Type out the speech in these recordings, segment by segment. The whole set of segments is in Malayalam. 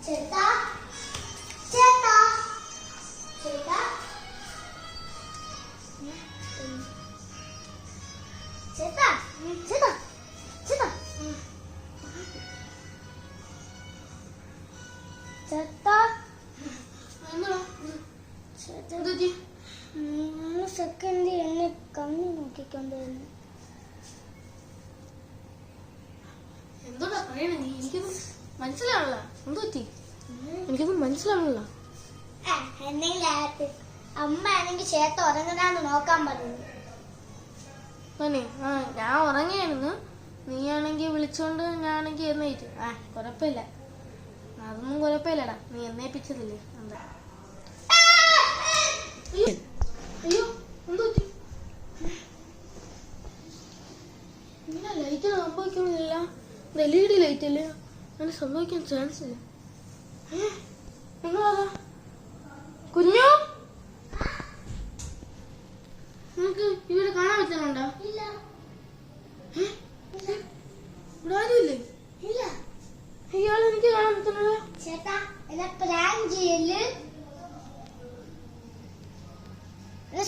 ചേട്ടാ ചേട്ടാ ചേട്ടാ ചേട്ടാ ചേട്ടാ ചേട്ടാ ചേട്ടാ സെക്കൻഡ് എന്നെ കണ്ണു നോക്കിക്കൊണ്ടിരുന്നു. എന്തോടാ പറയണേ നീ? എനിക്കൊന്നും മനസ്സിലാവണല്ലോ. എന്ത് പറ്റി? എനിക്കൊന്നും മനസ്സിലാവണല്ലോ. എന്തെങ്കിലും അമ്മ ആണെങ്കിൽ ചേട്ട ഉറങ്ങുന്നാന്ന് നോക്കാൻ പറഞ്ഞു. ഞാൻ ഉറങ്ങിയായിരുന്നു. നീയാണെങ്കിൽ വിളിച്ചോണ്ട് ഞാനാണെങ്കിൽ എന്നേറ്റ്. കുഴപ്പമില്ല, അതൊന്നും കുഴപ്പമില്ലടാ. നീ എന്നേപ്പിച്ചതില്ലേ. എന്താ? അയ്യോ എന്ത് പറ്റി? ഇങ്ങനെ ലൈറ്റ് സംഭവിക്കണില്ല. LED ലൈറ്റ് അല്ലേ, അങ്ങനെ സംഭവിക്കാൻ ചാൻസ് ഇല്ല. നിങ്ങളതാ കുഞ്ഞു, നിനക്ക് ഇവിടെ കാണാൻ പറ്റുന്നുണ്ടോ? ഇല്ല. ഇവിടെ ആരുമില്ലേ? ഇല്ല. ഇയാൾ എനിക്ക് കാണാൻ പറ്റുന്നില്ല. ചേട്ടാ എന്നെ പ്രാങ്ക് ചെയ്യല്.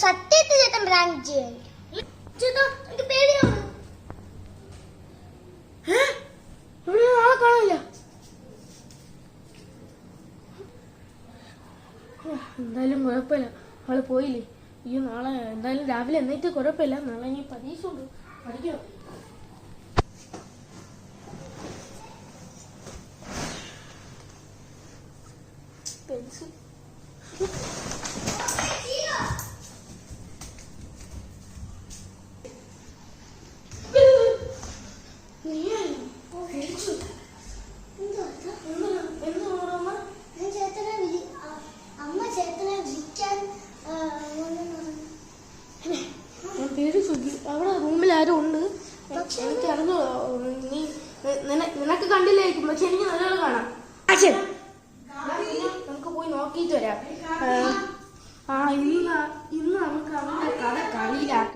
സത്യത്തിൽ ചേട്ടൻ പ്രാങ്ക് ചെയ്യല്. ചേട്ടാ എനിക്ക് പേടിയാണ്. ഇവിടെ ആളെ കാണില്ല. എന്തായാലും കുഴപ്പമില്ല, ആള് പോയില്ലേ. ഈ നാളെ എന്തായാലും രാവിലെ എന്നിട്ട് കുഴപ്പമില്ല. നാളെ ഇനി പരീക്ഷ ഉണ്ട്, പഠിക്കണം. പെൻസിൽ അവിടെ റൂമിൽ ആരും ഉണ്ട്. എനിക്ക് അറിഞ്ഞു, നീ നിനക്ക് കണ്ടില്ലായിരിക്കും, പക്ഷെ എനിക്ക് നല്ലോണം കാണാം. നമുക്ക് പോയി നോക്കിയിട്ട് വരാം. ഇന്ന് നമുക്ക് അവന്റെ കഥ കളിയിലാക്കാം.